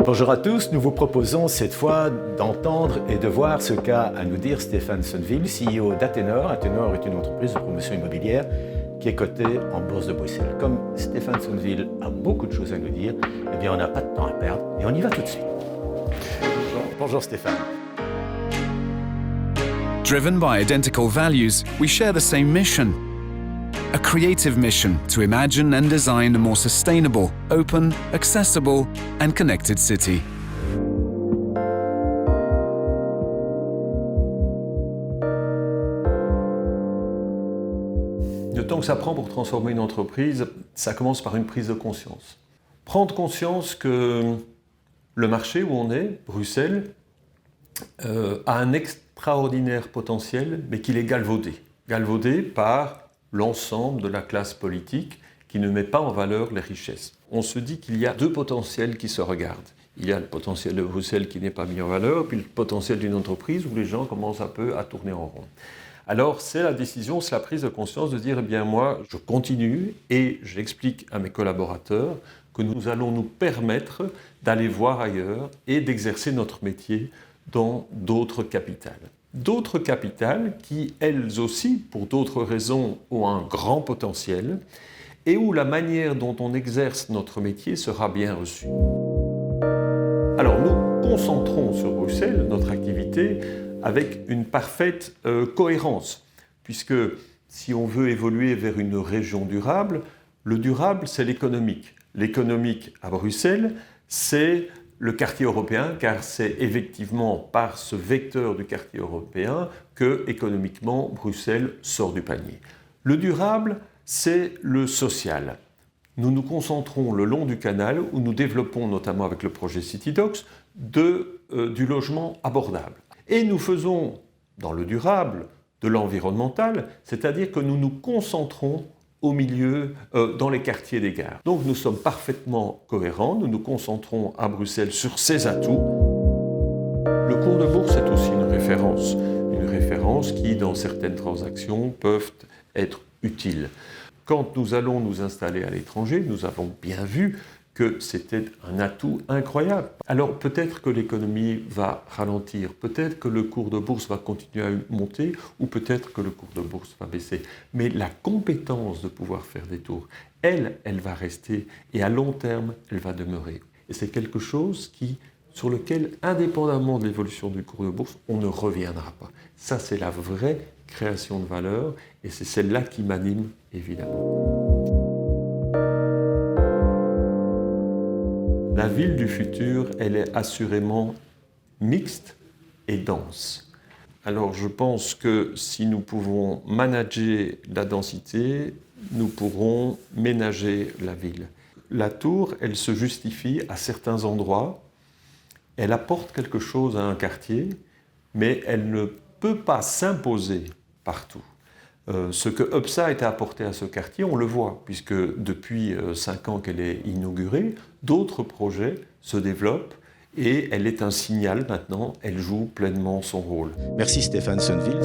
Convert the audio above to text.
Bonjour à tous, nous vous proposons cette fois d'entendre et de voir ce qu'a à nous dire Stéphane Sonneville, CEO d'Athénor. Athénor est une entreprise de promotion immobilière qui est cotée en bourse de Bruxelles. Comme Stéphane Sonneville a beaucoup de choses à nous dire, eh bien on n'a pas de temps à perdre et on y va tout de suite. Bonjour Stéphane. Driven by identical values, we share the same mission. A creative mission to imagine and design a more sustainable, open, accessible and connected city. Le temps que ça prend pour transformer une entreprise, ça commence par une prise de conscience. Prendre conscience que le marché où on est, Bruxelles, a un extraordinaire potentiel, mais qu'il est galvaudé. Galvaudé par l'ensemble de la classe politique qui ne met pas en valeur les richesses. On se dit qu'il y a deux potentiels qui se regardent. Il y a le potentiel de Bruxelles qui n'est pas mis en valeur, puis le potentiel d'une entreprise où les gens commencent un peu à tourner en rond. Alors c'est la décision, c'est la prise de conscience de dire, eh bien moi, je continue et j'explique à mes collaborateurs que nous allons nous permettre d'aller voir ailleurs et d'exercer notre métier dans d'autres capitales. D'autres capitales qui, elles aussi, pour d'autres raisons, ont un grand potentiel et où la manière dont on exerce notre métier sera bien reçue. Alors nous concentrons sur Bruxelles notre activité avec une parfaite cohérence, puisque si on veut évoluer vers une région durable, le durable c'est l'économique. L'économique à Bruxelles, c'est le quartier européen, car c'est effectivement par ce vecteur du quartier européen que, économiquement, Bruxelles sort du panier. Le durable, c'est le social. Nous nous concentrons le long du canal, où nous développons, notamment avec le projet CityDocs, du logement abordable. Et nous faisons, dans le durable, de l'environnemental, c'est-à-dire que nous nous concentrons au milieu, dans les quartiers des gares. Donc nous sommes parfaitement cohérents, nous nous concentrons à Bruxelles sur ces atouts. Le cours de bourse est aussi une référence qui, dans certaines transactions, peuvent être utiles. Quand nous allons nous installer à l'étranger, nous avons bien vu que c'était un atout incroyable. Alors peut-être que l'économie va ralentir, peut-être que le cours de bourse va continuer à monter, ou peut-être que le cours de bourse va baisser. Mais la compétence de pouvoir faire des tours, elle va rester, et à long terme, elle va demeurer. Et c'est quelque chose sur lequel, indépendamment de l'évolution du cours de bourse, on ne reviendra pas. Ça, c'est la vraie création de valeur, et c'est celle-là qui m'anime, évidemment. La ville du futur, elle est assurément mixte et dense. Alors je pense que si nous pouvons manager la densité, nous pourrons ménager la ville. La tour, elle se justifie à certains endroits, elle apporte quelque chose à un quartier, mais elle ne peut pas s'imposer partout. Ce que UPSA a apporté à ce quartier, on le voit, puisque depuis 5 ans qu'elle est inaugurée, d'autres projets se développent et elle est un signal maintenant, elle joue pleinement son rôle. Merci Stéphane Sonneville.